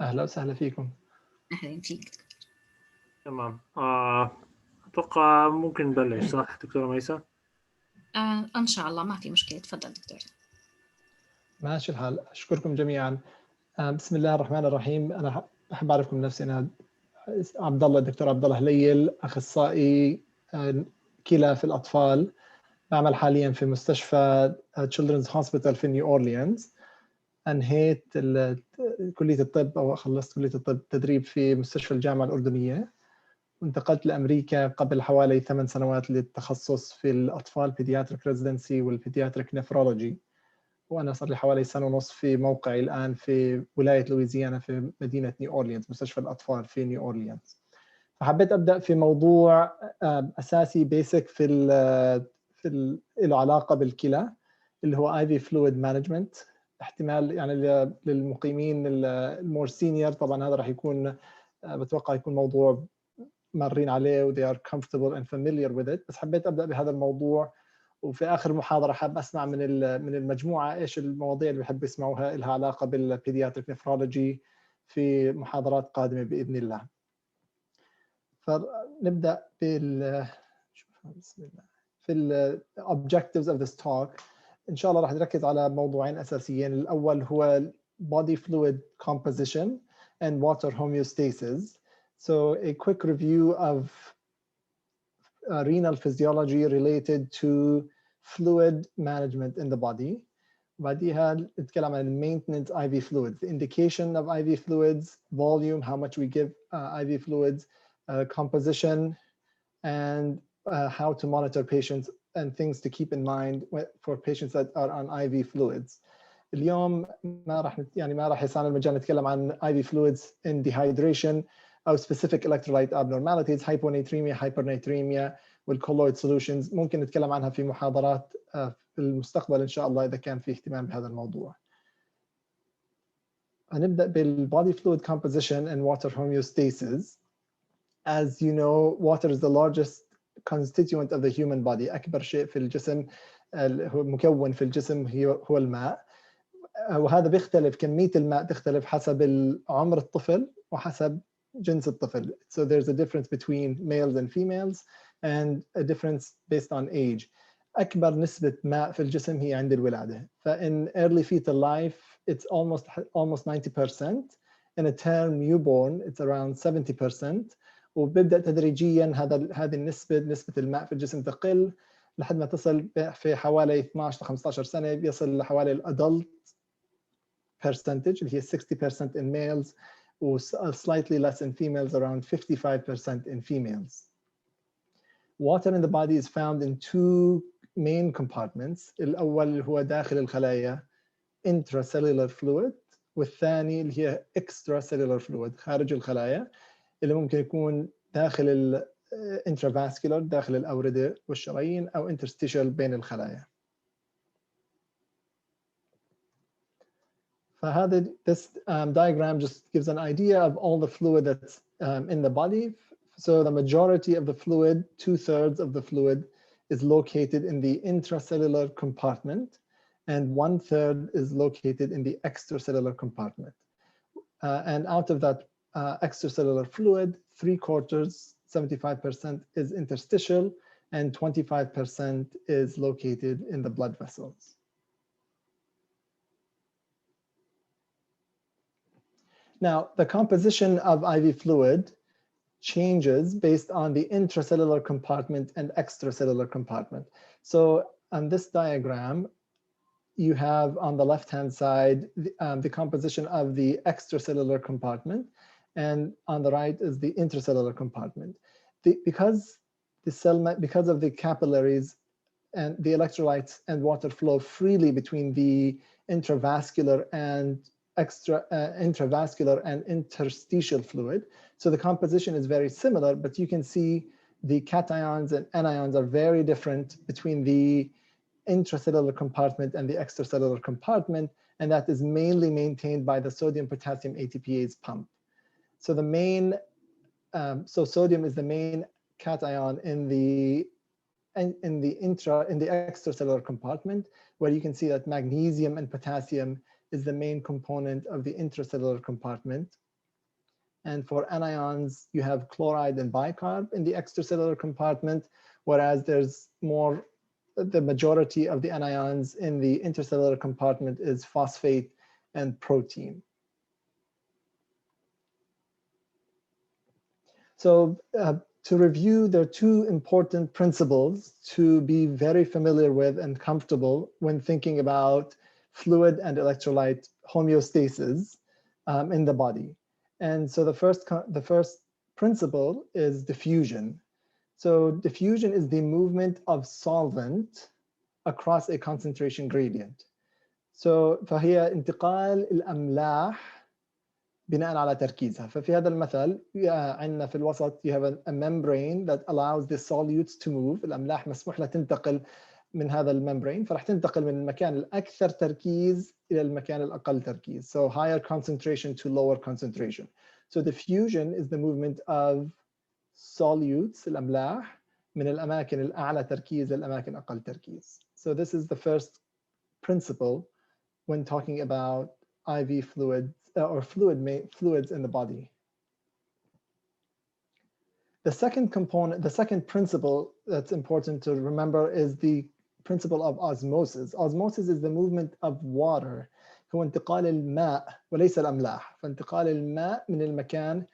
أهلا وسهلا فيكم. أهلا فيك. تمام. أتوقع ممكن نبلش، صح دكتورة ميسة؟ إن شاء الله ما في مشكلة، تفضل دكتور. ماشي الحال، أشكركم جميعا. بسم الله الرحمن الرحيم. أنا أحب أعرفكم نفسي، أنا عبد الله، الدكتور عبد الله هليل، أخصائي كلى في الأطفال، بعمل حاليا في مستشفى Children's Hospital في نيو أورليانز. أنهيت كلية الطب أو خلصت كلية الطب تدريب في مستشفى الجامعة الأردنية، وانتقلت لأمريكا قبل حوالي 8 سنوات للتخصص في الأطفال Pediatric Residency والPediatric Nephrology. وأنا صار لي حوالي سنة ونص في موقعي الآن في ولاية لويزيانا في مدينة نيو أورليانز، مستشفى الأطفال في نيو أورليانز. فحبيت أبدأ في موضوع أساسي بيسك له علاقة بالكلى، اللي هو IV Fluid Management. احتمال يعني للمقيمين المور سينيور طبعا هذا راح يكون بتوقع يكون موضوع مارين عليه و they are comfortable and familiar with it، بس حبيت أبدأ بهذا الموضوع. وفي آخر المحاضرة حاب أسمع من المجموعة إيش المواضيع اللي بحب يسمعوها لها علاقة بالبيدياتريك نفرولوجي في محاضرات قادمة بإذن الله. فنبدأ بسم الله في ال objectives of this talk. إن شاء الله راح نركز على موضوعين أساسيين. الأول هو body fluid composition and water homeostasis. So a quick review of renal physiology related to fluid management in the body. بعديها نتكلم عن maintenance IV fluids, the indication of IV fluids, volume, how much we give IV fluids, composition, and how to monitor patients and things to keep in mind for patients that are on IV fluids. اليوم ما راح يسعنا المجال نتكلم عن IV fluids in dehydration أو specific electrolyte abnormalities, hyponatremia, hypernatremia والcolloid solutions. ممكن نتكلم عنها في محاضرات في المستقبل إن شاء الله إذا كان في اهتمام بهذا الموضوع. هنبدأ بالbody fluid composition and water homeostasis. As you know, water is the largest constituent of the human body. أكبر شيء في الجسم، هو مكون في الجسم هو الماء، وهذا بيختلف، كمية الماء تختلف حسب عمر الطفل وحسب جنس الطفل. So there's a difference between males and females and a difference based on age. أكبر نسبة ماء في الجسم هي عند الولادة. فإن early fetal life it's almost 90%. In a term newborn it's around 70%. وبدأ تدريجيا هذه نسبة الماء في الجسم تقل لحد ما تصل في حوالي 12 ل 15 سنة بيصل لحوالي الادلت percentage اللي هي 60% in males و slightly less in females, around 55% in females. Water in the body is found in two main compartments. الأول هو داخل الخلايا intracellular fluid، والثاني اللي هي extracellular fluid خارج الخلايا اللي ممكن يكون داخل intravascular داخل الأوردة والشرايين أو interstitial بين الخلايا. فهذا this diagram just gives an idea of all the fluid that's in the body. So the majority of the fluid, 2/3 of the fluid, is located in the intracellular compartment, and 1/3 is located in the extracellular compartment. And out of that extracellular fluid, 3/4, 75% is interstitial, and 25% is located in the blood vessels. Now, the composition of IV fluid changes based on the intracellular compartment and extracellular compartment. So on this diagram, you have on the left-hand side the composition of the extracellular compartment, and on the right is the intracellular compartment. Because of the capillaries and the electrolytes and water flow freely between the intravascular and intravascular and interstitial fluid. So the composition is very similar, but you can see the cations and anions are very different between the intracellular compartment and the extracellular compartment, and that is mainly maintained by the sodium-potassium ATPase pump. So so sodium is the main cation in the extracellular compartment, where you can see that magnesium and potassium is the main component of the intracellular compartment, And for anions, you have chloride and bicarb in the extracellular compartment, whereas there's more, the majority of the anions in the intercellular compartment is phosphate and protein. So to review, there are two important principles to be very familiar with and comfortable when thinking about fluid and electrolyte homeostasis in the body. And so the first principle is diffusion. So diffusion is the movement of solvent across a concentration gradient. So فهي انتقال الأملاح بناء على تركيزها. ففي هذا المثل عندنا في الوسط you have a membrane that allows the solutes to move. الأملاح مسموح لها تنتقل من هذا الممبرين، فرح تنتقل من المكان الأكثر تركيز إلى المكان الأقل تركيز. So higher concentration to lower concentration. So diffusion is the movement of solutes الأملاح من الأماكن الأعلى تركيز للأماكن أقل تركيز. So this is the first principle when talking about IV fluids or fluids in the body. The second component, the second principle that's important to remember is the principle of osmosis. Osmosis is the movement of water. هو انتقال الماء وليس الأملاح. فانتقال الماء من المكان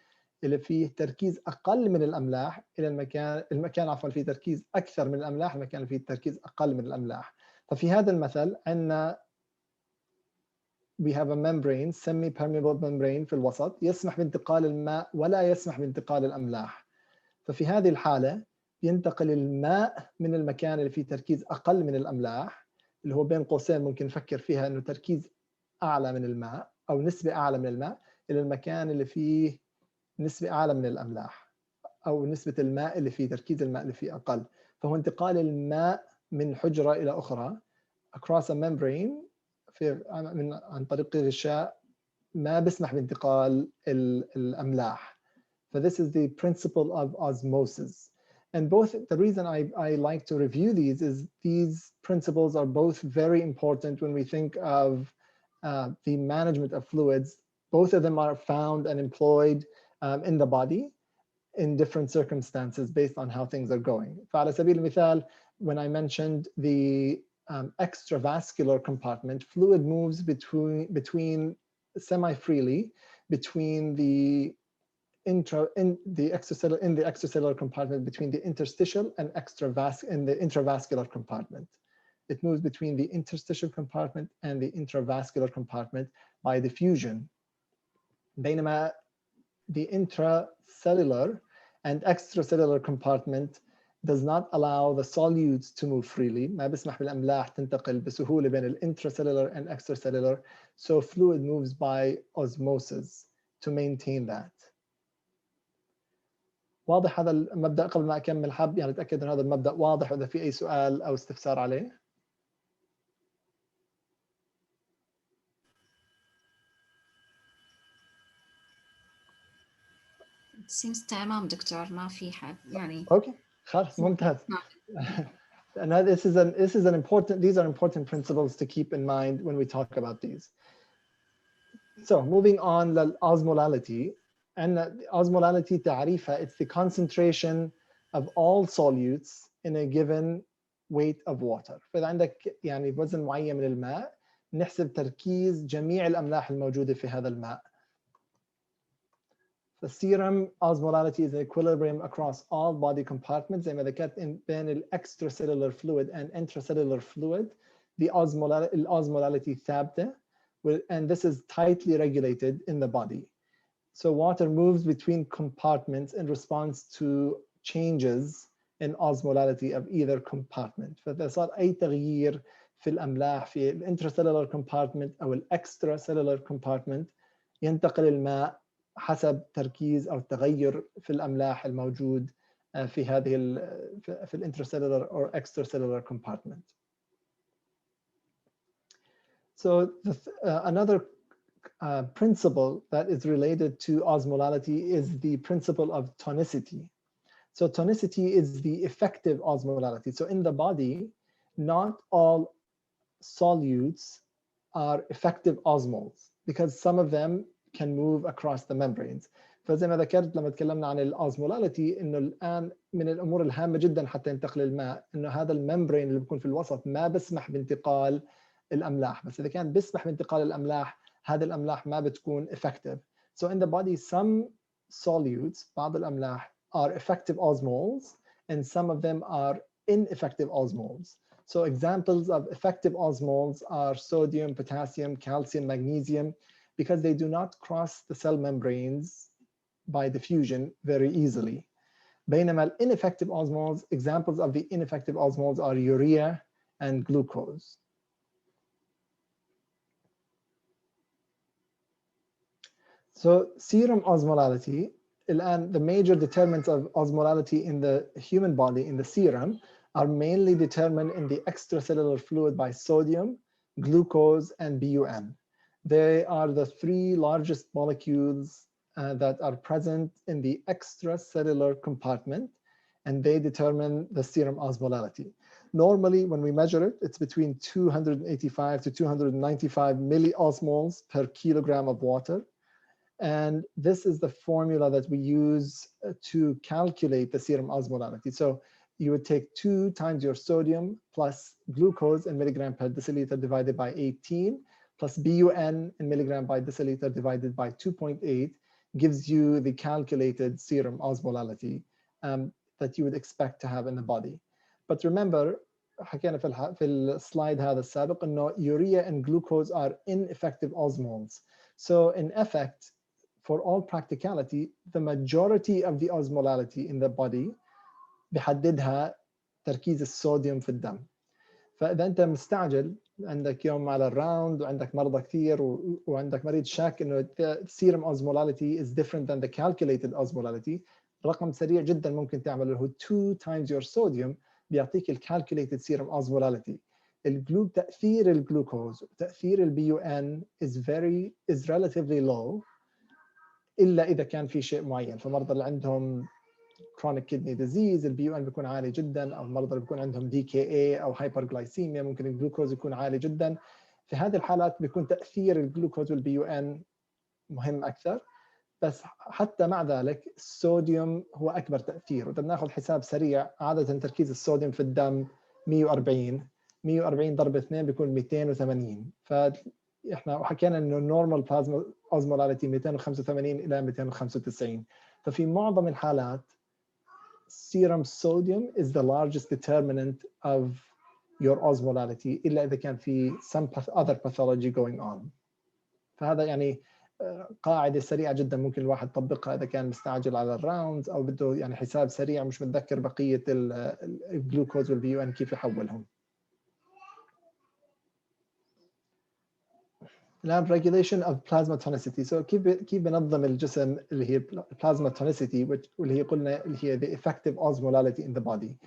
اللي فيه تركيز أقل من الأملاح إلى المكان عفوا فيه تركيز أكثر من الأملاح، المكان اللي فيه تركيز أقل من الأملاح. ففي هذا المثل عندنا we have a membrane, semi-permeable membrane في الوسط يسمح بانتقال الماء ولا يسمح بانتقال الأملاح. ففي هذه الحالة ينتقل الماء من المكان اللي فيه تركيز أقل من الأملاح، اللي هو بين قوسين ممكن نفكر فيها إنه تركيز أعلى من الماء أو نسبة أعلى من الماء، إلى المكان اللي فيه نسبة أعلى من الأملاح أو نسبة الماء اللي فيه تركيز الماء اللي فيه أقل. فهو انتقال الماء من حجرة إلى أخرى across a membrane عن طريق الغشاء ما بيسمح بانتقال الأملاح. So this is the principle of osmosis. And both, the reason I like to review these is these principles are both very important when we think of the management of fluids. Both of them are found and employed in the body in different circumstances based on how things are going. فعلى سبيل المثال, when I mentioned the extravascular compartment, fluid moves between semi-freely between the extracellular compartment, between the interstitial and the intravascular compartment. It moves between the interstitial compartment and the intravascular compartment by diffusion. بينما the intracellular and extracellular compartment does not allow the solutes to move freely. ما بيسمح بالأملاح تنتقل بسهولة بين intracellular and extracellular. So fluid moves by osmosis to maintain that. واضح هذا المبدأ؟ قبل ما أكمل حاب يعني أتأكد أن هذا المبدأ واضح، وإذا في أي سؤال أو استفسار عليه. seems تمام دكتور، ما في حد يعني. Okay, خلاص ممتاز. And this is an important, these are important principles to keep in mind when we talk about these. So moving on, the osmolality. And osmolality تعريفها, it's the concentration of all solutes in a given weight of water. فإذا عندك يعني وزن معين من الماء نحسب تركيز جميع الأملاح الموجودة في هذا الماء. The serum osmolality is an equilibrium across all body compartments. زي ما ذكرت بين ال extracellular fluid and intracellular fluid, the osmolality ثابتة, and this is tightly regulated in the body. So water moves between compartments in response to changes in osmolality of either compartment. فإذا صار أي تغيير في الأملاح في ال intracellular compartment أو ال extracellular compartment ينتقل الماء حسب تركيز أو تغير في الأملاح الموجود في هذه في ال intracellular or extracellular compartment. So another principle that is related to osmolality is the principle of tonicity. So tonicity is the effective osmolality. So in the body, not all solutes are effective osmoles because some of them can move across the membranes. فزي ما ذكرت لما تكلمنا عن الأوزمولاليتي إنه الآن من الأمور الهامة جدا حتى ينتقل الماء إنه هذا الممبرين اللي بيكون في الوسط ما بسمح بانتقال الأملاح، بس إذا كان بيسمح بانتقال الأملاح هذه الأملاح ما بتكون effective. So in the body some solutes بعض الأملاح are effective osmoles and some of them are ineffective osmoles. So examples of effective osmoles are sodium, potassium, calcium, magnesium, because they do not cross the cell membranes by diffusion very easily. بينما ineffective osmoles, examples of the ineffective osmoles are urea and glucose. So serum osmolality, الآن the major determinants of osmolality in the human body, in the serum, are mainly determined in the extracellular fluid by sodium, glucose, and BUN. They are the three largest molecules that are present in the extracellular compartment, and they determine the serum osmolality. Normally, when we measure it, it's between 285 to 295 milliosmoles per kilogram of water. And this is the formula that we use to calculate the serum osmolality. So you would take 2 times your sodium plus glucose in milligram per deciliter divided by 18 plus BUN in milligram by deciliter divided by 2.8 gives you the calculated serum osmolality that you would expect to have in the body. But remember, حكينا في السلايد هذا السابق إنه urea and glucose are ineffective osmoles. So in effect, for all practicality, the majority of the osmolality in the body بحددها تركيز الصوديوم في الدم. فإذا أنت مستعجل عندك يوم على الراوند وعندك مرضى كثير وعندك مريض شاك إنه serum osmolality is different than the calculated osmolality، رقم سريع جدا ممكن تعمله هو 2 times your sodium بيعطيك calculated serum osmolality. تأثير الجلوكوز وتأثير البي ان is relatively low إلا إذا كان في شيء معين. فمرضى اللي عندهم chronic kidney disease البي ان بيكون عالي جدا، أو المرضى اللي بيكون عندهم DKA أو hyperglycemia ممكن الجلوكوز يكون عالي جدا. في هذه الحالات بيكون تأثير الجلوكوز والبي ان مهم أكثر. بس حتى مع ذلك الصوديوم هو أكبر تأثير. وإذا بناخذ حساب سريع، عادة تركيز الصوديوم في الدم 140 ضرب 2 بيكون 280. فإحنا حكينا إنه النورمال بلازما osmolality 285 إلى 295. ففي معظم الحالات serum sodium is the largest determinant of your osmolality إلا إذا كان في some other pathology going on. فهذا يعني قاعدة سريعة جدا ممكن الواحد يطبقها إذا كان مستعجل على الراوندز أو بده يعني حساب سريع مش متذكر بقية الجلوكوز والبي ان كيف يحولهم. الآن regulation of plasma tonicity. So كيف بنظم الجسم اللي هي plasma tonicity واللي هي قلنا اللي هي the effective osmolality in the body.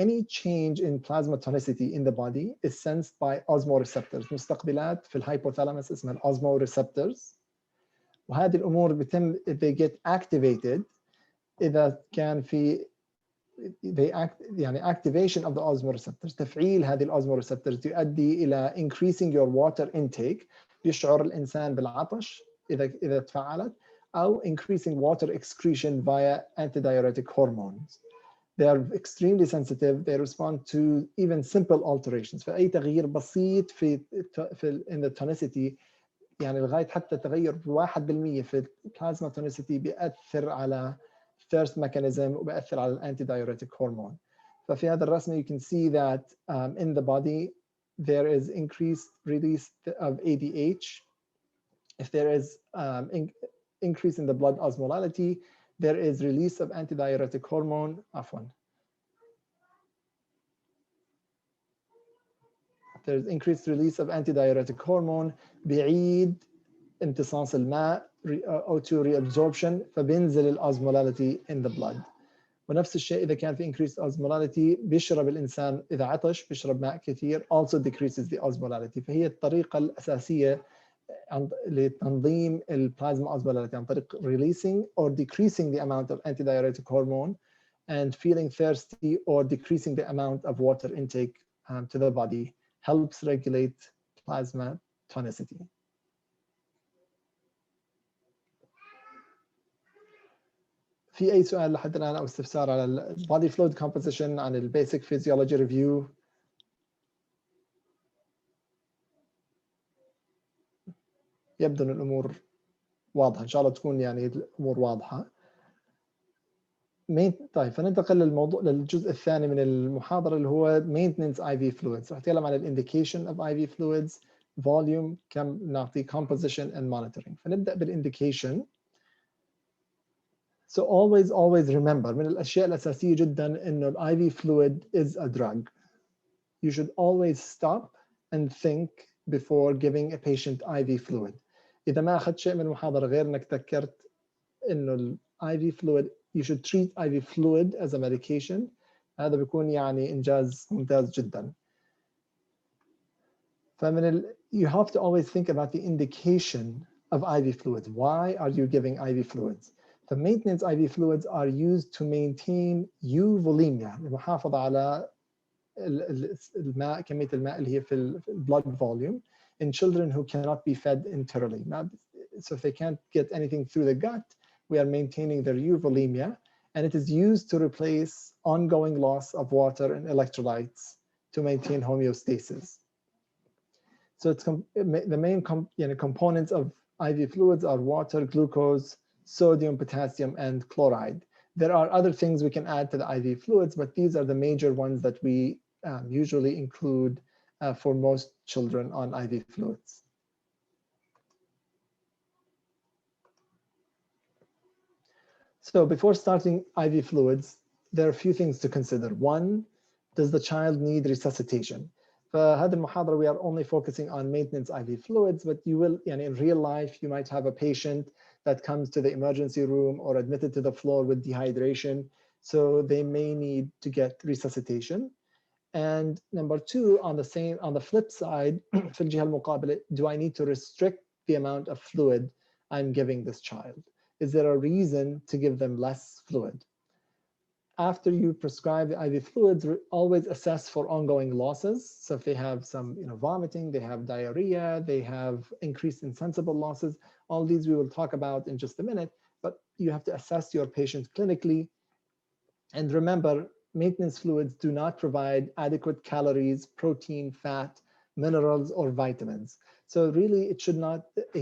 Any change in plasma tonicity in the body is sensed by osmoreceptors. مستقبلات في الهايبوثالاموس اسمها osmoreceptors. وهذه الأمور بتم they get activated إذا كان في يعني activation of the osmoreceptors. تفعيل هذه الosmoreceptors تؤدي إلى increasing your water intake. يشعر الإنسان بالعطش إذا تفعلت، أو increasing water excretion via antidiuretic hormones. They are extremely sensitive. They respond to even simple alterations. فأي تغيير بسيط في in the tonicity يعني لغاية حتى تغير 1% في البلازما tonicity بيأثر على thirst mechanism وبيأثر على antidiuretic hormone. ففي هذا الرسم you can see that in the body there is increased release of ADH. If there is increase in the blood osmolality, there is release of antidiuretic hormone. There is increased release of antidiuretic hormone. بيعيد امتصاص الماء O2 reabsorption فبينزل الأوزمولاليتي in the blood. ونفس الشيء إذا كان في increased osmolality بيشرب الإنسان إذا عطش بيشرب ماء كثير also decreases the osmolality. فهي الطريقة الأساسية لتنظيم البلازما osmolality عن طريق releasing or decreasing the amount of antidiuretic hormone and feeling thirsty or decreasing the amount of water intake to the body helps regulate plasma tonicity. في أي سؤال لحد الآن أو استفسار على ال body fluid composition عن ال basic physiology review؟ يبدو أن الأمور واضحة، إن شاء الله تكون يعني الأمور واضحة. طيب فننتقل للجزء الثاني من المحاضرة اللي هو maintenance IV fluids. راح نتكلم عن ال indication of IV fluids, volume، كم نعطي composition and monitoring. فنبدأ بالindication. So always remember من الأشياء الأساسية جدا إنه ال IV fluid is a drug. You should always stop and think before giving a patient IV fluid. إذا ما أخذت شيء من المحاضرة غير إنك تذكرت إنه ال IV fluid, you should treat IV fluid as a medication. هذا بيكون يعني إنجاز ممتاز جدا. you have to always think about the indication of IV fluids. Why are you giving IV fluids? The maintenance IV fluids are used to maintain euvolemia, المحافظة على الماء، كمية الماء اللي هي في blood volume in children who cannot be fed enterally. So if they can't get anything through the gut, we are maintaining their euvolemia, and it is used to replace ongoing loss of water and electrolytes to maintain homeostasis. So it's the main components of IV fluids are water, glucose, sodium, potassium, and chloride. There are other things we can add to the IV fluids, but these are the major ones that we usually include for most children on IV fluids. So before starting IV fluids, there are a few things to consider. One, does the child need resuscitation? فهذه المحاضرة we are only focusing on maintenance IV fluids, but you will, in real life, you might have a patient that comes to the emergency room or admitted to the floor with dehydration. So they may need to get resuscitation. And number two, on the flip side, في الجهة المقابلة, do I need to restrict the amount of fluid I'm giving this child? Is there a reason to give them less fluid? After you prescribe the IV fluids, always assess for ongoing losses. So if they have some vomiting, they have diarrhea, they have increased insensible losses, all these we will talk about in just a minute, but you have to assess your patient clinically. And remember, maintenance fluids do not provide adequate calories, protein, fat, minerals, or vitamins. So really, a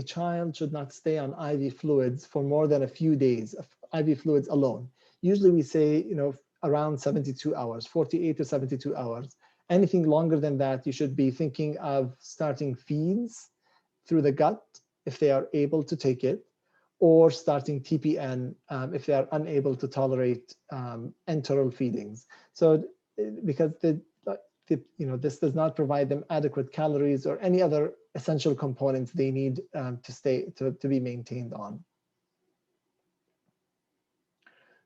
child should not stay on IV fluids for more than a few days of IV fluids alone. Usually we say, around 72 hours, 48 to 72 hours. Anything longer than that, you should be thinking of starting feeds through the gut if they are able to take it, or starting TPN if they are unable to tolerate enteral feedings. So because this does not provide them adequate calories or any other essential components they need to be maintained on.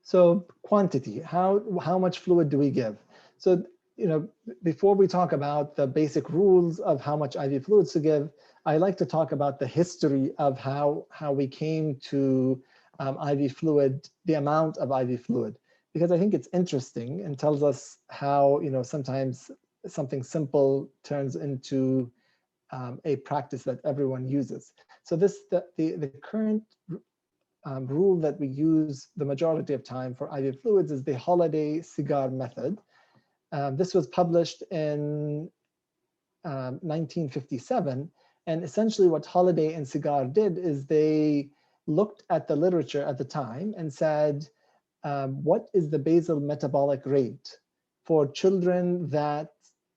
So quantity, how much fluid do we give? So before we talk about the basic rules of how much IV fluids to give, I like to talk about the history of how we came to IV fluid, the amount of IV fluid, because I think it's interesting and tells us how sometimes something simple turns into a practice that everyone uses. So the current rule that we use the majority of time for IV fluids is the holiday cigar method. This was published in 1957, and essentially what Holiday and Cigar did is they looked at the literature at the time and said, what is the basal metabolic rate for children that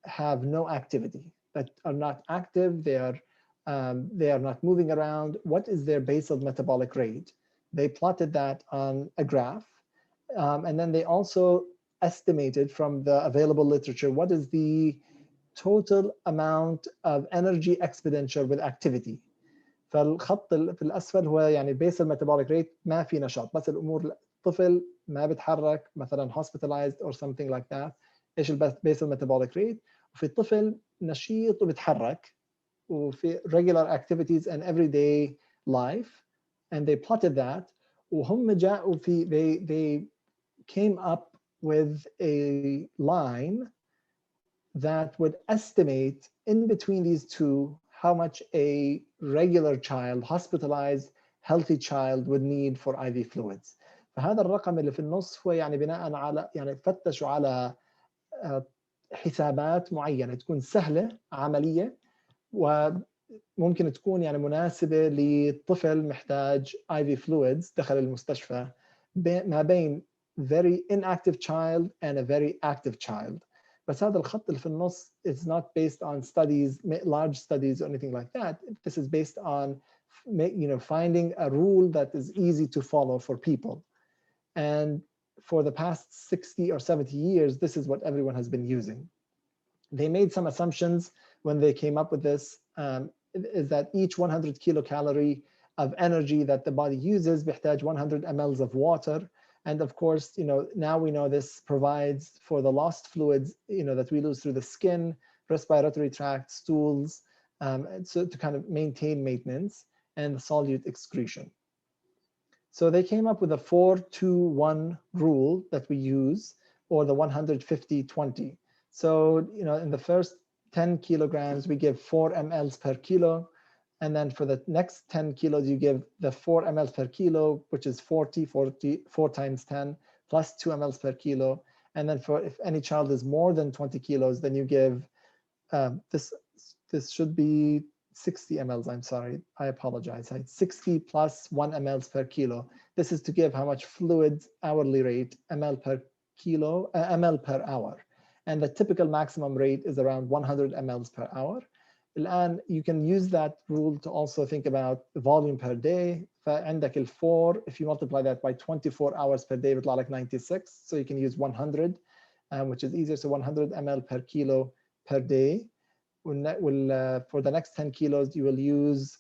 have no activity, that are not active, they are not moving around? What is their basal metabolic rate? They plotted that on a graph, and then they also estimated from the available literature what is the total amount of energy expenditure with activity. فالخط في الأسفل هو يعني basal metabolic rate، ما في نشاط، بس الأمور الطفل ما بيتحرك مثلا hospitalized or something like that، إيش basal metabolic rate؟ وفي الطفل نشيط وبيتحرك وفي regular activities and everyday life, and they plotted that. وهم جاءوا في they came up with a line that would estimate in between these two how much a regular child, hospitalized, healthy child would need for IV fluids. فهذا الرقم اللي في النص هو يعني بناء على يعني فتشوا على حسابات معينة تكون سهلة عملية وممكن تكون يعني مناسبة لطفل محتاج IV fluids دخل المستشفى ما بين very inactive child and a very active child. بس هذا الخط اللي في النص is not based on studies, large studies or anything like that. This is based on finding a rule that is easy to follow for people. And for the past 60 or 70 years, this is what everyone has been using. They made some assumptions when they came up with this, is that each 100 kilocalorie of energy that the body uses بيحتاج 100 mLs of water. And of course, now we know this provides for the lost fluids, that we lose through the skin, respiratory tract, stools, so to kind of maintain maintenance and the solute excretion. So they came up with a 4-2-1 rule that we use, or the 150-20. So, in the first 10 kilograms, we give 4 mLs per kilo. And then for the next 10 kilos, you give the 4 mLs per kilo, which is 4 times 10, plus 2 mLs per kilo. And then if any child is more than 20 kilos, then you give, this should be 60 mLs, I'm sorry, I apologize. 60 plus 1 mLs per kilo. This is to give how much fluid hourly rate, ml per hour. And the typical maximum rate is around 100 mLs per hour. And you can use that rule to also think about the volume per day. فعندك ال4, if you multiply that by 24 hours per day, بيطلع لك 96. So you can use 100, which is easier. So 100 ml per kilo per day. For the next 10 kilos, you will use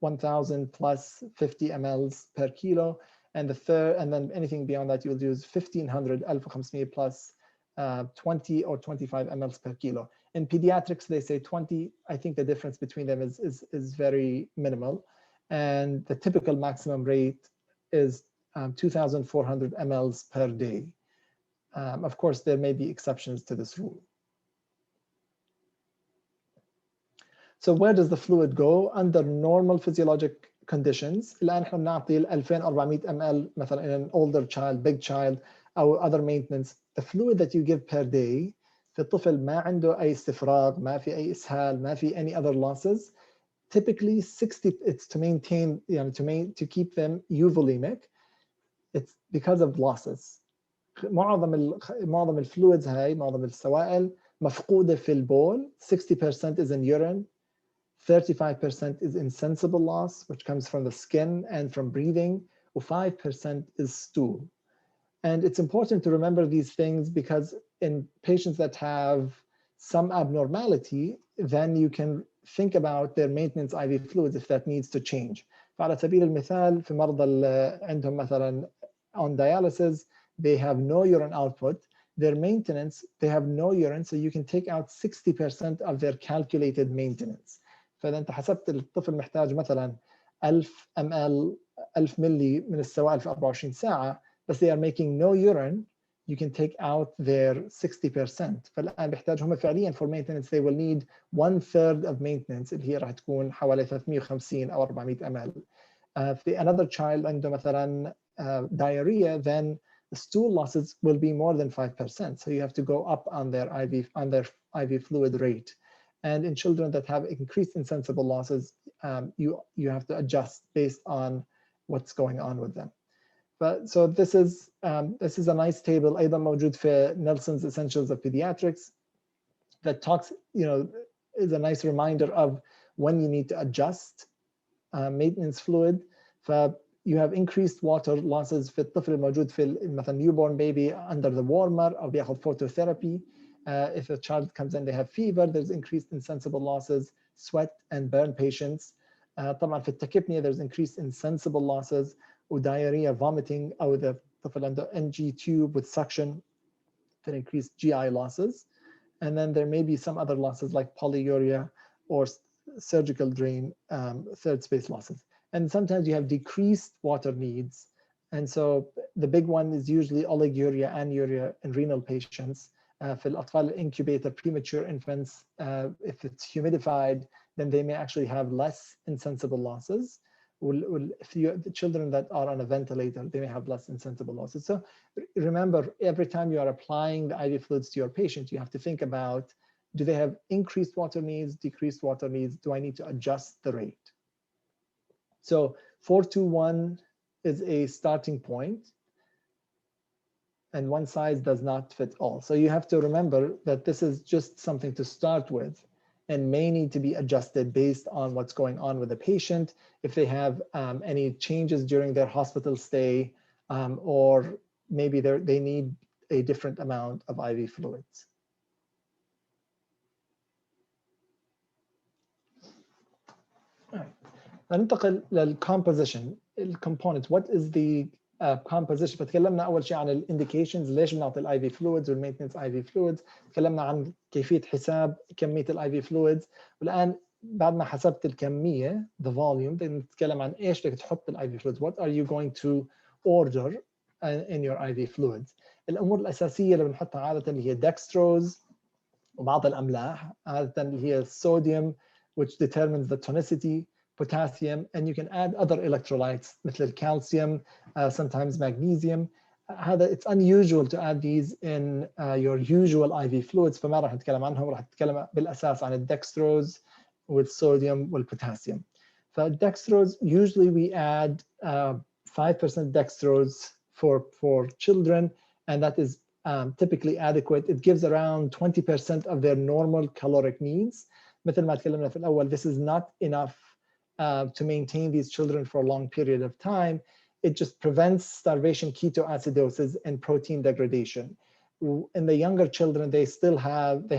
1,000 plus 50 mLs per kilo. And then anything beyond that, you will use 1,500, 1,500 plus 20 or 25 mLs per kilo. In pediatrics, they say 20. I think the difference between them is very minimal. And the typical maximum rate is 2,400 mLs per day. Of course, there may be exceptions to this rule. So where does the fluid go under normal physiologic conditions? الآن احنا بنعطي 2,400 ml مثلا in an older child, big child, or other maintenance. The fluid that you give per day, في الطفل ما عنده أي استفراغ, ما في أي إسهال, ما في any other losses. Typically 60, it's to maintain, to keep them euvolemic. It's because of losses. معظم الفلويدز هاي, معظم السوائل مفقودة في البول. 60% is in urine. 35% is insensible loss, which comes from the skin and from breathing, or 5% is stool. And it's important to remember these things because in patients that have some abnormality, then you can think about their maintenance IV fluids if that needs to change. فعلى سبيل المثال في مرضى اللي عندهم مثلا on dialysis, they have no urine output. Their maintenance, they have no urine, so you can take out 60% of their calculated maintenance. فإذا أنت حسبت الطفل محتاج مثلا 1000 ml 1000 ملي من السوائل في 24 ساعة, but they are making no urine, you can take out their 60%. فالآن بيحتاج هم فعليا for maintenance they will need 1/3 of maintenance اللي هي راح تكون حوالي 350 أو 400 ml. If another child عنده مثلا diarrhea, then the stool losses will be more than 5%. So you have to go up on their IV fluid rate. And in children that have increased insensible losses, you have to adjust based on what's going on with them. But so this is a nice table أيضا موجود في Nelson's Essentials of Pediatrics that talks, is a nice reminder of when you need to adjust maintenance fluid. You have increased water losses في الطفل الموجود في مثلا newborn baby under the warmer أو بياخذ phototherapy. If a child comes in, they have fever, there's increased insensible losses, sweat and burn patients. طبعا في التكبنية, there's increased insensible losses, diarrhea, vomiting, أو the طفل عنده NG tube with suction, that increased GI losses. And then there may be some other losses like polyuria or surgical drain, third space losses. And sometimes you have decreased water needs. And so the big one is usually oliguria, anuria in renal patients. في الأطفال incubator, premature infants, if it's humidified, then they may actually have less insensible losses. If the children that are on a ventilator, they may have less insensible losses. So remember, every time you are applying the IV fluids to your patient, you have to think about, do they have increased water needs, decreased water needs? Do I need to adjust the rate? So 4-to-1 is a starting point, and one size does not fit all. So you have to remember that this is just something to start with and may need to be adjusted based on what's going on with the patient, if they have any changes during their hospital stay, or maybe they need a different amount of IV fluids. All right. ننتقل للcomposition, الcomponents. What is the composition؟ فتكلمنا أول شيء عن الانديكيشنز، ليش بنعطي الاي في فلويدز والمينتنس اي في فلويدز، تكلمنا عن كيفية حساب كمية الاي في فلويدز، والآن بعد ما حسبت الكمية the volume بدنا نتكلم عن ايش بدك تحط الاي في فلويدز. What are you going to order in your IV fluids؟ الأمور الأساسية اللي بنحطها عادة اللي هي dextrose وبعض الأملاح، عادة اللي هي sodium which determines the tonicity, potassium, and you can add other electrolytes مثل الكالسيوم, sometimes magnesium. It's unusual to add these in your usual IV fluids, فما راح نتكلم عنهم، راح نتكلم بالأساس عن الدextrose والsodium والpotassium. فالdextrose, usually we add 5% dextrose for children, and that is typically adequate. It gives around 20% of their normal caloric needs. مثل ما تكلمنا في الأول, this is not enough to maintain these children for a long period of time. It just prevents starvation, ketoacidosis, and protein degradation. In the younger children, they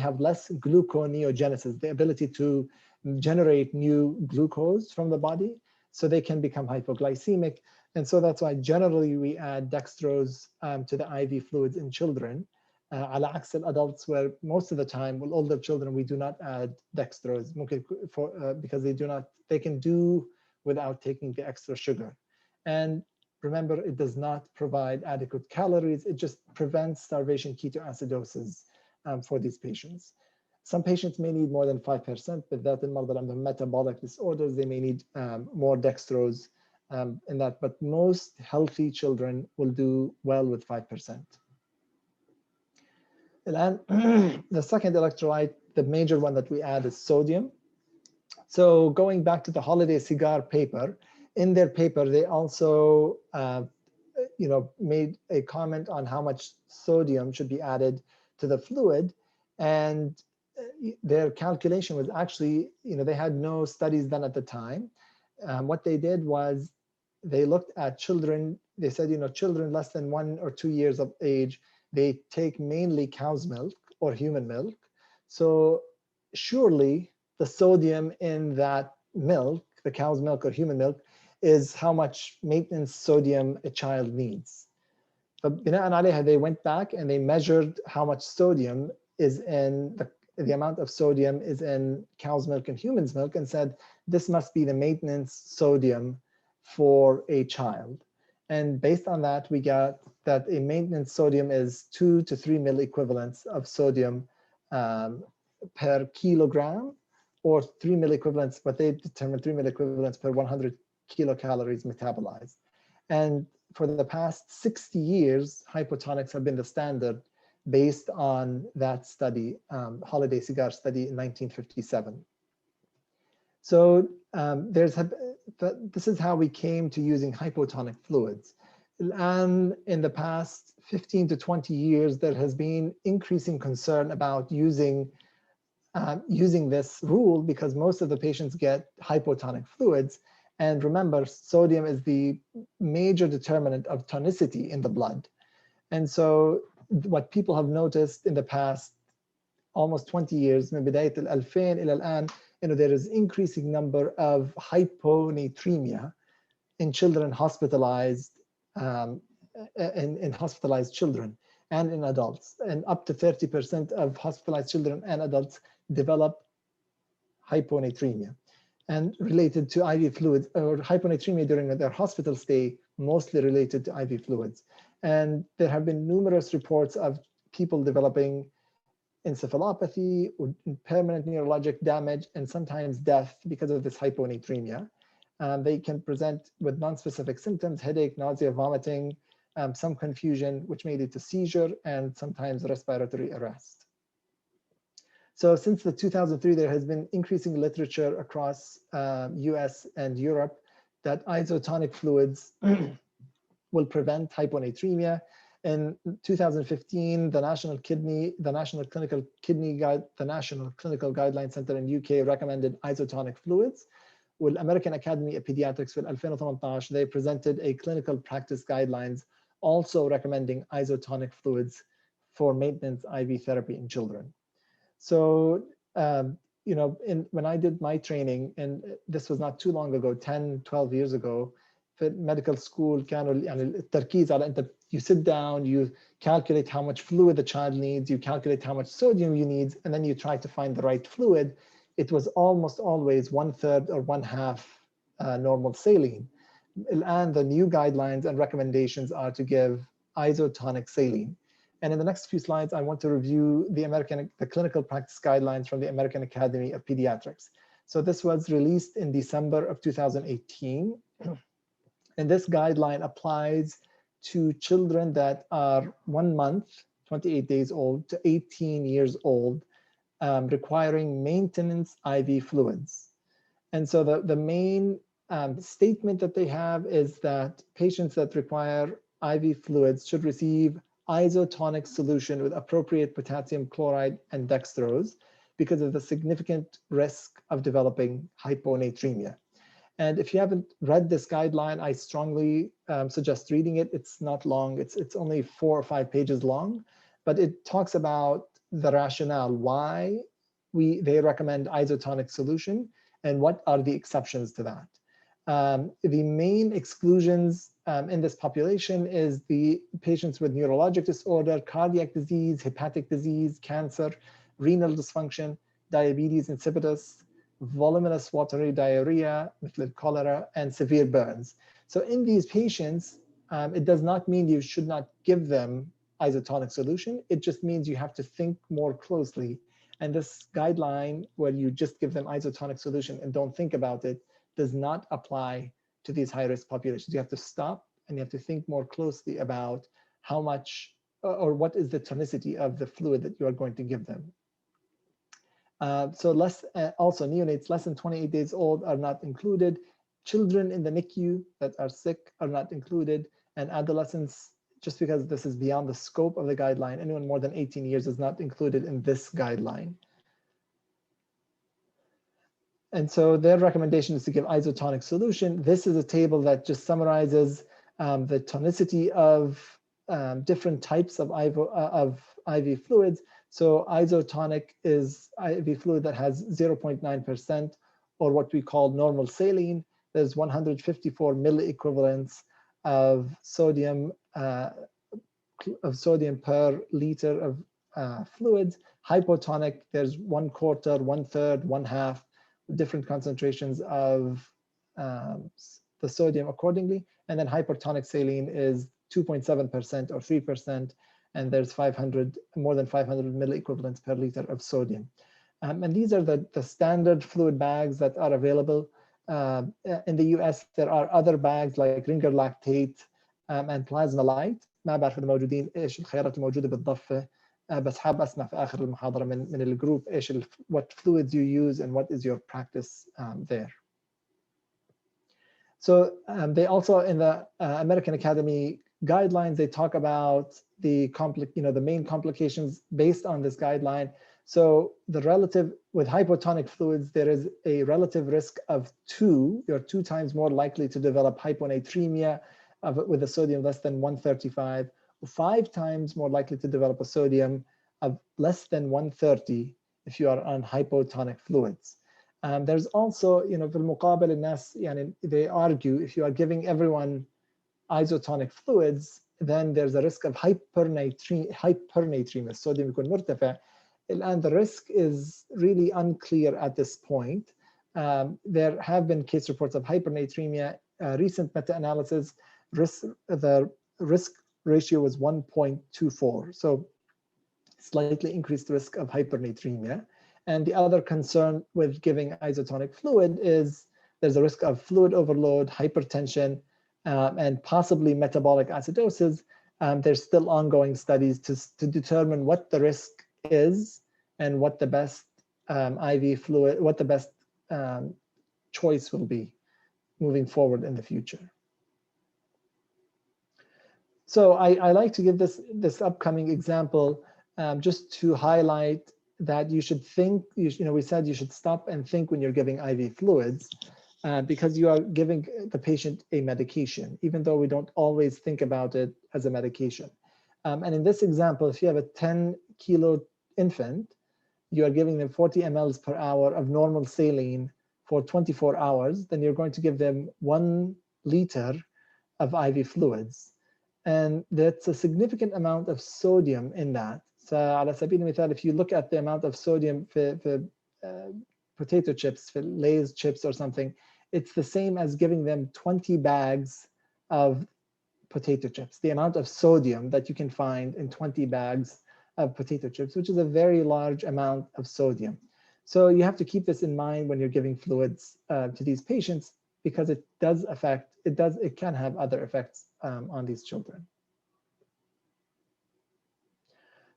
have less gluconeogenesis, the ability to generate new glucose from the body, so they can become hypoglycemic. And so that's why generally we add dextrose to the IV fluids in children. على عكس adults, where most of the time with older children we do not add dextrose because they can do without taking the extra sugar. And remember, it does not provide adequate calories. It just prevents starvation, ketoacidosis for these patients. Some patients may need more than 5%, but that in the metabolic disorders, they may need more dextrose in that. But most healthy children will do well with 5%. And the second electrolyte, the major one that we add, is sodium. So going back to the Holiday Cigar paper, in their paper, they also made a comment on how much sodium should be added to the fluid. And their calculation was actually, they had no studies done at the time. What they did was they looked at children. They said, children less than 1 or 2 years of age, they take mainly cow's milk or human milk. So surely the sodium in that milk, the cow's milk or human milk, is how much maintenance sodium a child needs. But بناء عليها, they went back and they measured how much sodium is in the amount of sodium is in cow's milk and human's milk, and said this must be the maintenance sodium for a child. And based on that, we got that a maintenance sodium is 2 to 3 milliequivalents of sodium per kilogram, or 3 milliequivalents, but they determined 3 milliequivalents per 100 kilocalories metabolized. And for the past 60 years, hypotonics have been the standard based on that study, Holiday Cigar study in 1957. So this is how we came to using hypotonic fluids. And in the past 15 to 20 years, there has been increasing concern about using this rule, because most of the patients get hypotonic fluids. And remember, sodium is the major determinant of tonicity in the blood. And so what people have noticed in the past almost 20 years, من بداية 2000 إلى الآن, there is increasing number of hyponatremia in children hospitalized, in hospitalized children and in adults. And up to 30% of hospitalized children and adults develop hyponatremia, and related to IV fluids, or hyponatremia during their hospital stay, mostly related to IV fluids. And there have been numerous reports of people developing encephalopathy, permanent neurologic damage, and sometimes death because of this hyponatremia. They can present with non-specific symptoms, headache, nausea, vomiting, some confusion, which may lead to seizure and sometimes respiratory arrest. So since the 2003, there has been increasing literature across US and Europe that isotonic fluids will prevent hyponatremia. In 2015, the National Clinical Guideline Center in UK recommended isotonic fluids. With American Academy of Pediatrics في 2018, they presented a clinical practice guidelines also recommending isotonic fluids for maintenance IV therapy in children. So, you know, when I did my training, and this was not too long ago, 10, 12 years ago, في medical school, كانوا يعني التركيز على أنت you sit down, you calculate how much fluid the child needs, you calculate how much sodium you need, and then you try to find the right fluid. It was almost always 1/3 or 1/2 normal saline. And the new guidelines and recommendations are to give isotonic saline. And in the next few slides, I want to review the clinical practice guidelines from the American Academy of Pediatrics. So this was released in December of 2018. And this guideline applies to children that are 1 month, 28 days old to 18 years old, requiring maintenance IV fluids. And so the main statement that they have is that patients that require IV fluids should receive isotonic solution with appropriate potassium chloride and dextrose because of the significant risk of developing hyponatremia. And if you haven't read this guideline, I strongly suggest reading it. It's not long, it's only 4 or 5 pages long, but it talks about the rationale why they recommend isotonic solution and what are the exceptions to that. The main exclusions in this population is the patients with neurologic disorder, cardiac disease, hepatic disease, cancer, renal dysfunction, diabetes insipidus, voluminous watery diarrhea, مثل cholera, and severe burns. So in these patients, it does not mean you should not give them isotonic solution. It just means you have to think more closely. And this guideline, where you just give them isotonic solution and don't think about it, does not apply to these high-risk populations. You have to stop and you have to think more closely about how much or what is the tonicity of the fluid that you are going to give them. So also neonates less than 28 days old are not included. Children in the NICU that are sick are not included, and adolescents, just because this is beyond the scope of the guideline, anyone more than 18 years is not included in this guideline. And so their recommendation is to give isotonic solution. This is a table that just summarizes the tonicity of different types of IV fluids. So isotonic is IV fluid that has 0.9% or what we call normal saline. There's 154 milliequivalents of sodium per liter of fluids. Hypotonic, there's 1/4, 1/3, 1/2, different concentrations of the sodium accordingly. And then hypertonic saline is 2.7% or 3%. And there's more than 500 milliequivalents per liter of sodium. And these are the standard fluid bags that are available. In the US, there are other bags like Ringer lactate and plasma light. ما بعرف إذا موجودين إيش الخيارات الموجودة بالضفة. بس حاب أسمع في آخر المحاضرة من الجروب إيش what fluids you use and what is your practice there. So they also, in the American Academy guidelines, they talk about the main complications based on this guideline. So with hypotonic fluids, there is a relative risk of 2. You're 2 times more likely to develop hyponatremia with a sodium less than 135, 5 times more likely to develop a sodium of less than 130 if you are on hypotonic fluids. There's also, في المقابل الناس يعني they argue if you are giving everyone isotonic fluids, then there's a risk of hypernatremia. الصوديوم يكون مرتفع. And the risk is really unclear at this point. There have been case reports of hypernatremia. Recent meta-analysis, the risk ratio was 1.24. So slightly increased risk of hypernatremia. And the other concern with giving isotonic fluid is there's a risk of fluid overload, hypertension, and possibly metabolic acidosis. There's still ongoing studies to determine what the risk is and what the best IV fluid, what the best choice will be moving forward in the future. So I like to give this upcoming example just to highlight that you should think, we said you should stop and think when you're giving IV fluids because you are giving the patient a medication, even though we don't always think about it as a medication. And in this example, if you have a 10-kilo infant, you are giving them 40 mLs per hour of normal saline for 24 hours, then you're going to give them 1 liter of IV fluids. And that's a significant amount of sodium in that. So على سبيل المثال, if you look at the amount of sodium for potato chips, for Lay's chips or something, it's the same as giving them 20 bags of potato chips, the amount of sodium that you can find in 20 bags of potato chips, which is a very large amount of sodium. So you have to keep this in mind when you're giving fluids to these patients, because it does affect, it can have other effects on these children.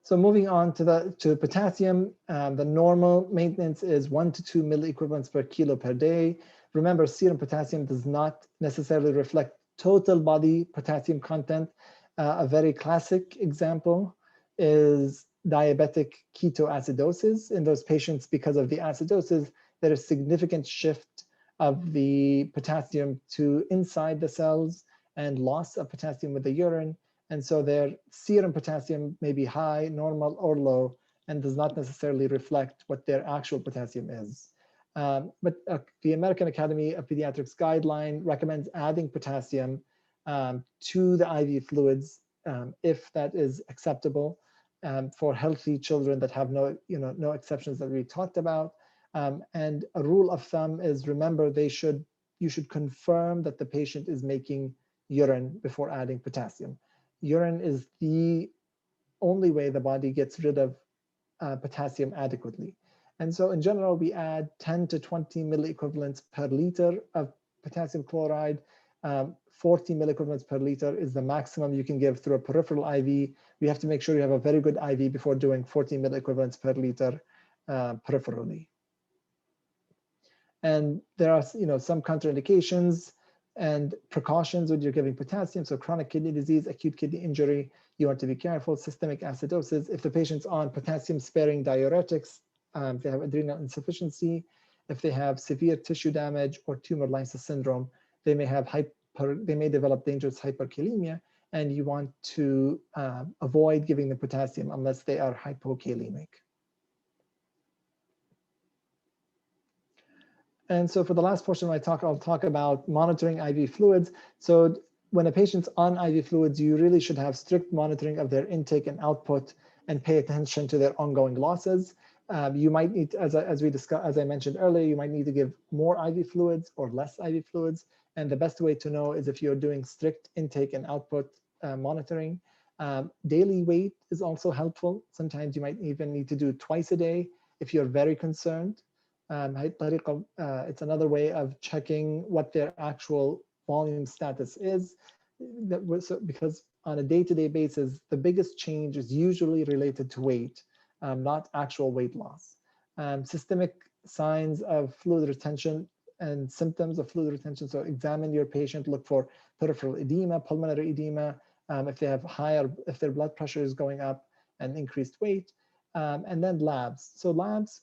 So moving on to potassium, the normal maintenance is 1 to 2 milliequivalents per kilo per day. Remember, serum potassium does not necessarily reflect total body potassium content. A very classic example is diabetic ketoacidosis. In those patients, because of the acidosis, there is significant shift of the potassium to inside the cells and loss of potassium with the urine. And so their serum potassium may be high, normal, or low, and does not necessarily reflect what their actual potassium is. But the American Academy of Pediatrics guideline recommends adding potassium to the IV fluids if that is acceptable for healthy children that have no exceptions that we talked about. And a rule of thumb is, remember, you should confirm that the patient is making urine before adding potassium. Urine is the only way the body gets rid of potassium adequately. And so in general, we add 10 to 20 milliequivalents per liter of potassium chloride. 40 milliequivalents per liter is the maximum you can give through a peripheral IV. We have to make sure you have a very good IV before doing 40 milliequivalents per liter peripherally. And there are some contraindications and precautions when you're giving potassium. So chronic kidney disease, acute kidney injury, you want to be careful. Systemic acidosis, if the patient's on potassium sparing diuretics, they have adrenal insufficiency, if they have severe tissue damage or tumor lysis syndrome, they may develop dangerous hyperkalemia, and you want to avoid giving them potassium unless they are hypokalemic. And so for the last portion of my talk, I'll talk about monitoring IV fluids. So when a patient's on IV fluids, you really should have strict monitoring of their intake and output and pay attention to their ongoing losses. You might need, as I mentioned earlier, you might need to give more IV fluids or less IV fluids. And the best way to know is if you're doing strict intake and output monitoring. Daily weight is also helpful. Sometimes you might even need to do it twice a day if you're very concerned. It's another way of checking what their actual volume status is, because on a day-to-day basis, the biggest change is usually related to weight, not actual weight loss. Systemic signs of fluid retention and symptoms of fluid retention. So examine your patient, look for peripheral edema, pulmonary edema, if their blood pressure is going up and increased weight. And then labs. So labs,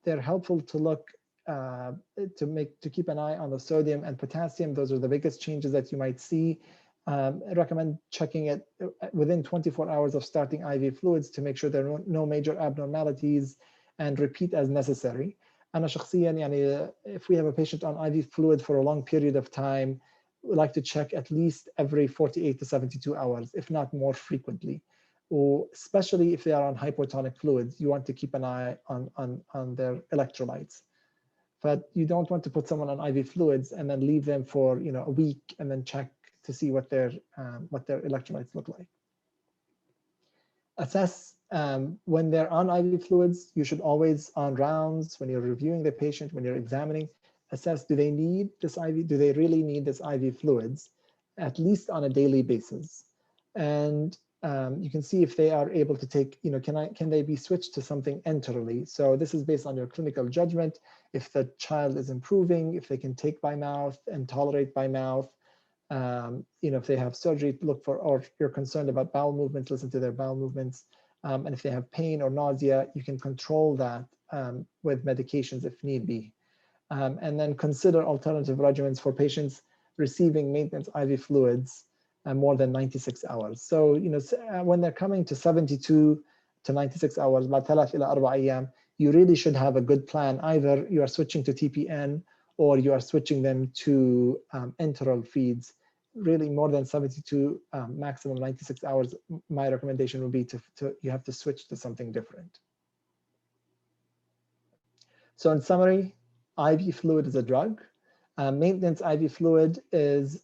they're helpful to look to keep an eye on the sodium and potassium. Those are the biggest changes that you might see. I recommend checking it within 24 hours of starting IV fluids to make sure there are no major abnormalities, and repeat as necessary. أنا شخصيا يعني if we have a patient on IV fluid for a long period of time, we like to check at least every 48 to 72 hours, if not more frequently. Or especially if they are on hypotonic fluids, you want to keep an eye on their electrolytes. But you don't want to put someone on IV fluids and then leave them for a week and then check to see what their electrolytes look like. Assess when they're on IV fluids. You should always, on rounds, when you're reviewing the patient, when you're examining, assess, do they need this IV? Do they really need this IV fluids, at least on a daily basis? And you can see if they are able to take, can they be switched to something enterally? So this is based on your clinical judgment. If the child is improving, if they can take by mouth and tolerate by mouth, if they have surgery, look for, or you're concerned about bowel movements, listen to their bowel movements. And if they have pain or nausea, you can control that with medications if need be. And then consider alternative regimens for patients receiving maintenance IV fluids more than 96 hours. So, when they're coming to 72 to 96 hours, بعد 3 إلى 4 أيام, you really should have a good plan. Either you are switching to TPN or you are switching them to enteral feeds. Really more than 72, maximum 96 hours, my recommendation would be you have to switch to something different. So in summary, IV fluid is a drug. Maintenance IV fluid is,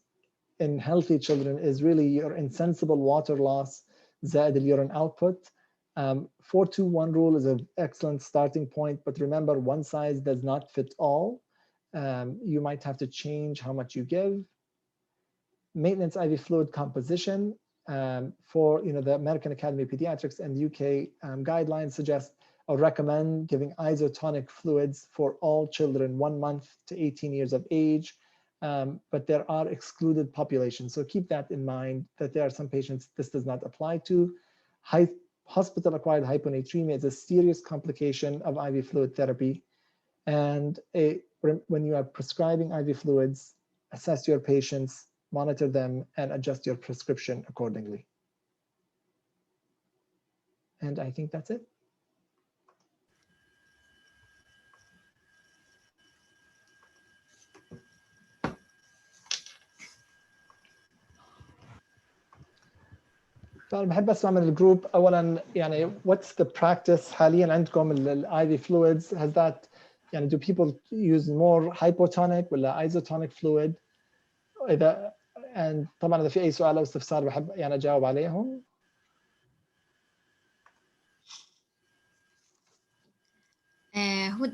in healthy children, is really your insensible water loss, زائد urine output. 4-2-1 rule is an excellent starting point, but remember, one size does not fit all. You might have to change how much you give. Maintenance IV fluid composition for the American Academy of Pediatrics and UK guidelines suggest or recommend giving isotonic fluids for all children 1 month to 18 years of age. But there are excluded populations. So keep that in mind, that there are some patients this does not apply to. Hospital-acquired hyponatremia is a serious complication of IV fluid therapy. And when you are prescribing IV fluids, assess your patients, monitor them, and adjust your prescription accordingly. And I think that's it. فأنا بحب أسمع من الجروب أولاً what's the practice حالياً عندكم ال IV fluids? Has that do people use more hypotonic ولا isotonic fluid؟ إذا and طبعاً إذا في أي سؤال أو استفسار بحب أجاوب عليهم. هو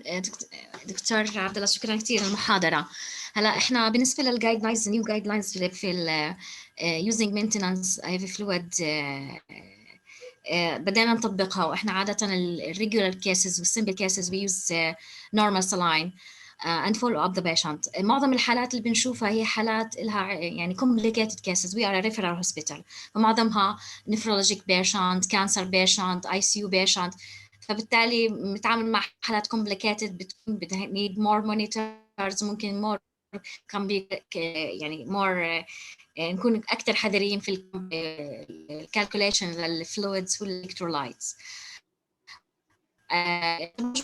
دكتور عبد الله شكرا كثير للمحاضره. هلا احنا بالنسبه للجايد لاينز نيو جايد لاينز في ال using maintenance IV fluid بدينا نطبقها. واحنا عاده الريجولار كيسز والسمبل كيسز we use normal saline and follow up the patient. معظم الحالات اللي بنشوفها هي حالات لها complicated cases. We are a referral hospital, فمعظمها nephrologic patient, cancer patient, ICU patient. فبالتالي بنتعامل مع حالات complicated بتكون need more monitors, ممكن more can be more نكون أكثر حذرين في الكالكوليشن للفلويدز والإلكترولايتس.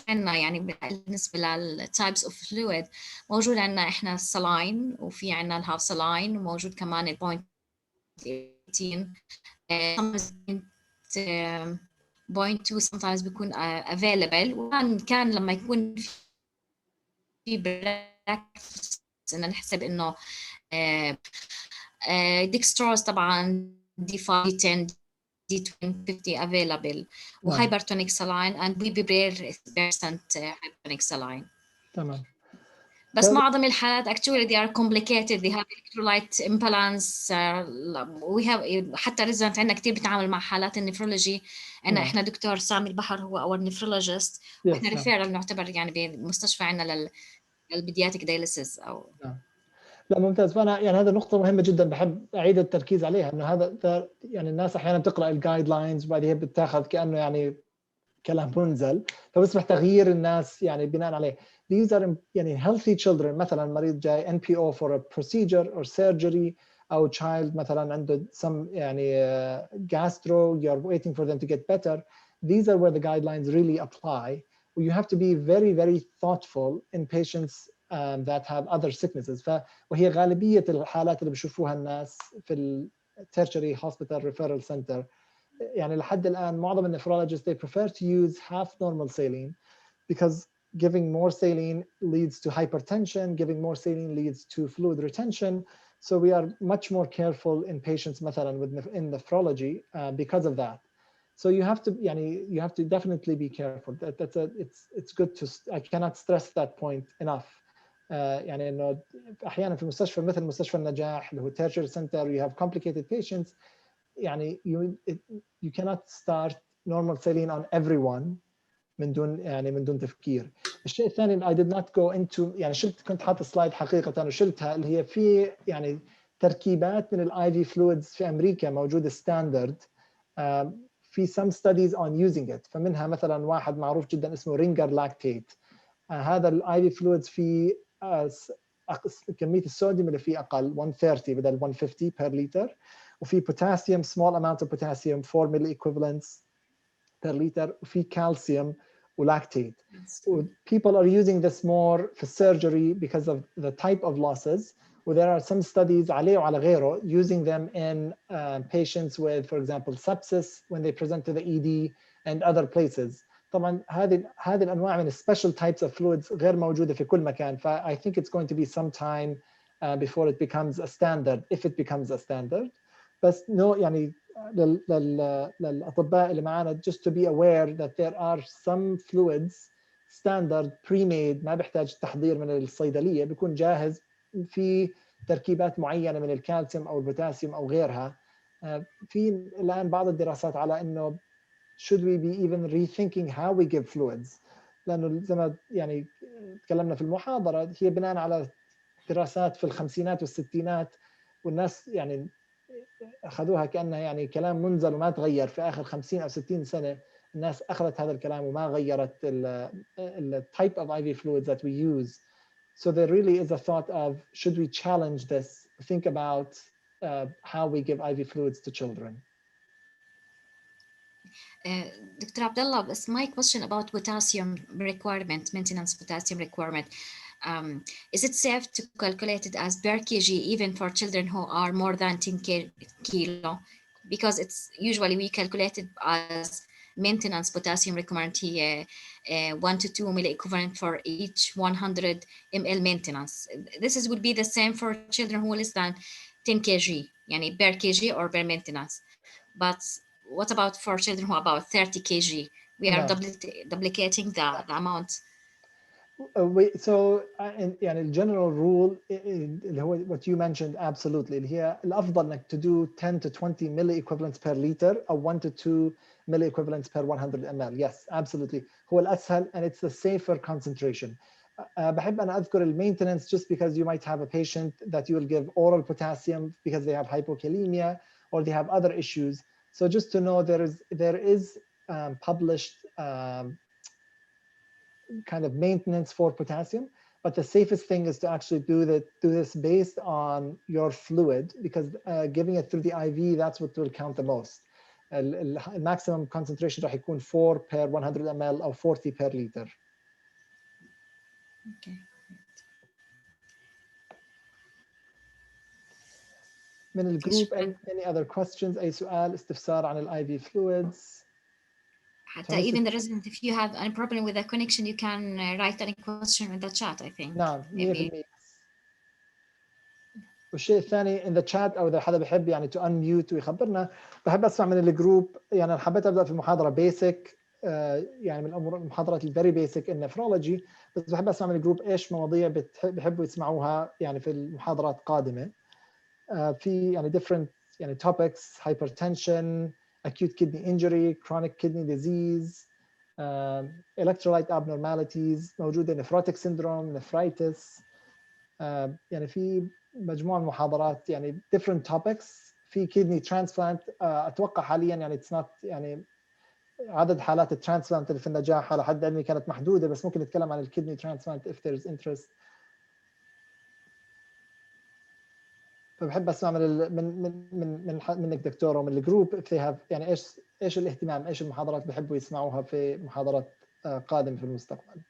عندنا بالنسبة للتايبس اوف فلويد موجود عندنا احنا السلاين وفي عندنا الهاف سلاين وموجود كمان البوينت 18 بوينت 2 sometimes بيكون available. وكان لما يكون في براكتس إن نحسب إنه dextrose طبعا D5 D20 available وهايبرتونيك saline and we prepare 30% hypertonic saline. تمام. بس معظم الحالات actually they are complicated, they have electrolyte imbalance. we have حتى resident عندنا كتير بتعامل مع حالات النفرولوجي. احنا دكتور سامي البحر هو our nephrologist. واحنا ريفيرال نعتبر بمستشفى عندنا للبيدياتريك دايليسيس او لا ممتاز. فانا هذا نقطه مهمه جدا بحب اعيد التركيز عليها، انه هذا الناس احيانا بتقرا الجايد لاينز وبعدين بتاخذ كانه كلام منزل، فبصبح تغيير الناس بناء عليه. These are healthy children. مثلا مريض جاي NPO for a procedure or surgery أو child مثلا عنده some gastro, you're waiting for them to get better. These are where the guidelines really apply. You have to be very, very thoughtful in patients that have other sicknesses. وهي غالبية الحالات اللي بشوفوها الناس في ال tertiary hospital referral center. لحد الآن معظم النفرologists they prefer to use half normal saline because giving more saline leads to hypertension, giving more saline leads to fluid retention. So we are much more careful in patients مثلا in nephrology because of that. So you have to definitely be careful. It's good to, I cannot stress that point enough. يعني انه احيانا في المستشفى مثل مستشفى النجاح اللي هو tertiary center you have complicated patients يعني you cannot start normal saline on everyone من دون تفكير. الشيء الثاني I did not go into يعني كنت حاطط سلايد حقيقة وشلتها اللي هي في يعني تركيبات من الاي في فلويدز في امريكا موجوده ستاندرد في some studies on using it. فمنها مثلا واحد معروف جدا اسمه رينجر لاكتيت. هذا الاي في فلويدز في كميه الصوديوم اللي فيه اقل 130 بدل 150 per liter وفي potassium small amount of potassium 4 milli equivalents per liter وفي calcium ولاكتيت. People are using this more for surgery because of the type of losses. There are some studies عليه وعلى غيره using them in patients with, for example, sepsis when they present to the ED and other places. طبعا هذه الأنواع من special types of fluids غير موجودة في كل مكان. ف I think it's going to be some time before it becomes a standard, if it becomes a standard. بس يعني للأطباء اللي معانا just to be aware that there are some fluids standard pre-made ما بيحتاج تحضير من الصيدلية بيكون جاهز في تركيبات معينة من الكالسيوم أو البوتاسيوم أو غيرها. في الآن بعض الدراسات على إنه should we be even rethinking how we give fluids لأنه زي ما يعني تكلمنا في المحاضرة هي بناء على دراسات في الخمسينات والستينات والناس يعني أخذوها كأنها يعني كلام منزل وما تغير في آخر 50 أو 60 سنة. الناس أخذت هذا الكلام وما غيرت ال type of IV fluids that we use. So there really is a thought of should we challenge this, think about how we give IV fluids to children. Dr. Abdullah, my question about potassium requirement, maintenance potassium requirement. Is it safe to calculate it as per kg even for children who are more than 10 kilo? Because it's usually we calculate it as maintenance potassium requirement here, 1 to 2 milli equivalent for each 100 ml maintenance. This would be the same for children who are less than 10 kg, yani per kg or per maintenance. But what about for children who are about 30 kg? We are duplicating the amount. So يعني الجنرال رول اللي هو what you mentioned absolutely اللي هي الأفضل إنك to do 10 to 20 milli equivalents per liter أو 1 to 2 milli equivalents per 100 ml. Yes, absolutely. هو الأسهل and it's the safer concentration. بحب أنا أذكر maintenance just because you might have a patient that you will give oral potassium because they have hypokalemia or they have other issues. So just to know there is published kind of maintenance for potassium, but the safest thing is to actually do this based on your fluid because giving it through the IV, that's what will count the most. The maximum concentration راح يكون 4 per 100 ml or 40 per liter. Okay. من الجروب any other questions أي سؤال استفسار عن ال IV fluids. Even the resident, if you have any problem with the connection, you can write any question in the chat, I think. نعم 100%. Maybe. والشيء الثاني in the chat أو إذا حدا بحب يعني to unmute ويخبرنا. بحب أسمع من الجروب يعني أنا حبيت أبدأ في محاضرة basic يعني من الأمور المحاضرات very basic in nephrology بس بحب أسمع من الجروب إيش مواضيع بيحبوا يسمعوها يعني في المحاضرات قادمة. في يعني different يعني topics hypertension, acute kidney injury, chronic kidney disease, electrolyte abnormalities موجودة nephrotic syndrome, nephritis. يعني في مجموعة من المحاضرات يعني different topics. في kidney transplant أتوقع حاليا يعني it's not يعني عدد حالات الترانسبلانت اللي في النجاح على حد علمي كانت محدودة بس ممكن نتكلم عن الكدني transplant if there's interest. فبحب اسمع منك دكتور ومن الجروب if they have يعني ايش الاهتمام ايش المحاضرات بيحبوا يسمعوها في محاضرات قادمة في المستقبل.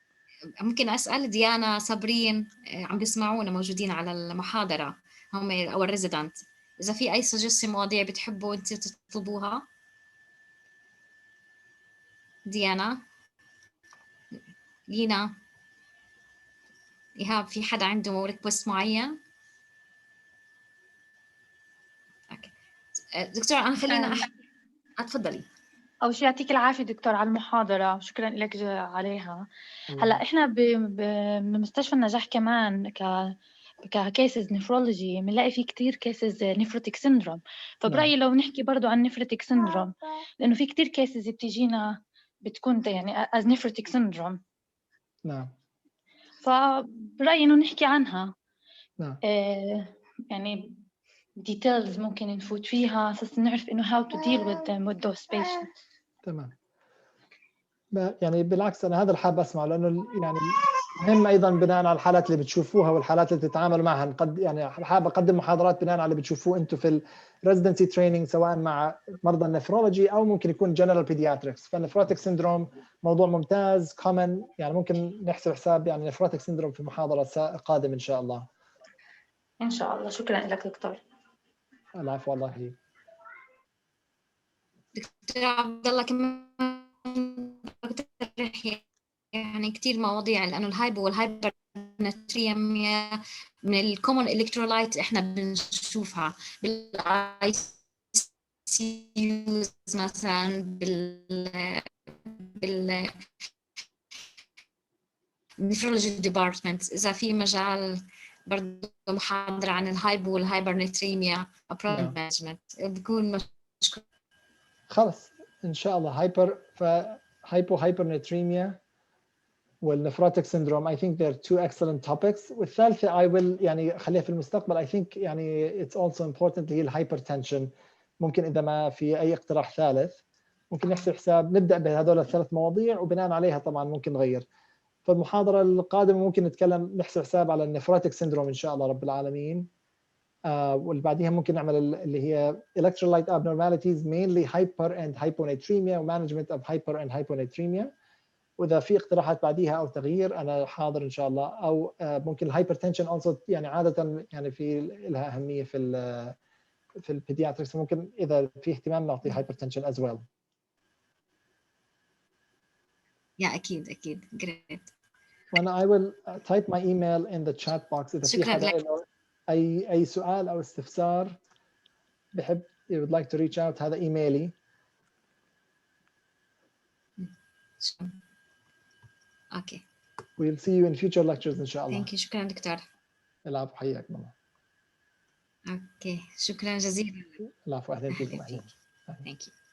ممكن أسأل ديانا صابرين عم بيسمعونا موجودين على المحاضرة هم أو الريزيدنت إذا في أي suggestion مواضيع بتحبوا أنت تطلبوها. ديانا لينا إيهاب في حدا عنده ريكوست معين؟ أوكي. دكتور أنا خلينا أتفضلي. أول شيء يعطيك العافية دكتور على المحاضرة، شكرا لك عليها. هلا إحنا بمستشفى النجاح كمان ككيسز نفرولوجي بنلاقي في كتير كيسز نفروتيك سيندروم، فبرأيي لو نحكي برضو عن نفروتيك سيندروم، لأنه في كتير كيسز بتيجينا بتكون يعني as nephrotic syndrome. نعم. فبرأيي إنه نحكي عنها. نعم. يعني details ممكن نفوت فيها بس نعرف إنه how to deal with them with those patients. تمام. يعني بالعكس أنا هذا الحاب أسمعه، لأنه يعني مهم أيضا بناء على الحالات اللي بتشوفوها والحالات اللي تتعاملوا معها. قد يعني حابب أقدم محاضرات بناء على اللي بتشوفوه أنتم في الريزيدنسي تريننج، سواء مع مرضى النفرولوجي أو ممكن يكون جنرال بيدياتريكس. فالنفروتيك سيندروم موضوع ممتاز كومن، يعني ممكن نحسب حساب يعني نفروتيك سيندروم في محاضرة قادمة إن شاء الله. إن شاء الله. شكرا لك دكتور. العفو، الله يحييك. دكتور عبد الله كمان يعني كثير مواضيع، لانه الهايبو والهايبر ناتريميا من الكومون الكترولايت احنا بنشوفها بالاي سي يوز مثلا بال نفرولوجي ديبارتمنت. اذا في مجال برضه محاضره عن الهايبو والهايبر ناتريميا ابروبريت مانجمنت بكون مشكور. خلص ان شاء الله. هايبر ناتريميا والنفروتيك سيندروم I think they're two excellent topics. والثالثة I will يعني خليها في المستقبل. I think يعني it's also important اللي هي الهايبرتنشن. ممكن إذا ما في أي اقتراح ثالث ممكن نحسب حساب نبدأ بهذول الثلاث مواضيع وبناء عليها طبعا ممكن نغير. فالمحاضرة القادمة ممكن نتكلم نحسب حساب على النفروتيك سيندروم إن شاء الله رب العالمين. واللي بعديها ممكن نعمل اللي هي electrolyte abnormalities mainly hyper and hyponatremia وmanagement of hyper and hyponatremia. واذا في اقتراحات بعديها او تغيير انا حاضر ان شاء الله. او ممكن الهايبرتنشن also يعني عاده يعني في لها اهميه في البيدياتريكس، ممكن اذا في اهتمام نعطي هايبرتنشن as well. يا اكيد great. وانا I will type my email in the chat box اذا في حدا له اي سؤال او استفسار بحب you would like to reach out. هذا ايميلي. اوكي. We'll see you in future lectures إن شاء الله. Thank you. شكرا دكتور. العفو، حياكم الله. اوكي شكرا جزيلا. العفو، أهلا بكم. Thank you.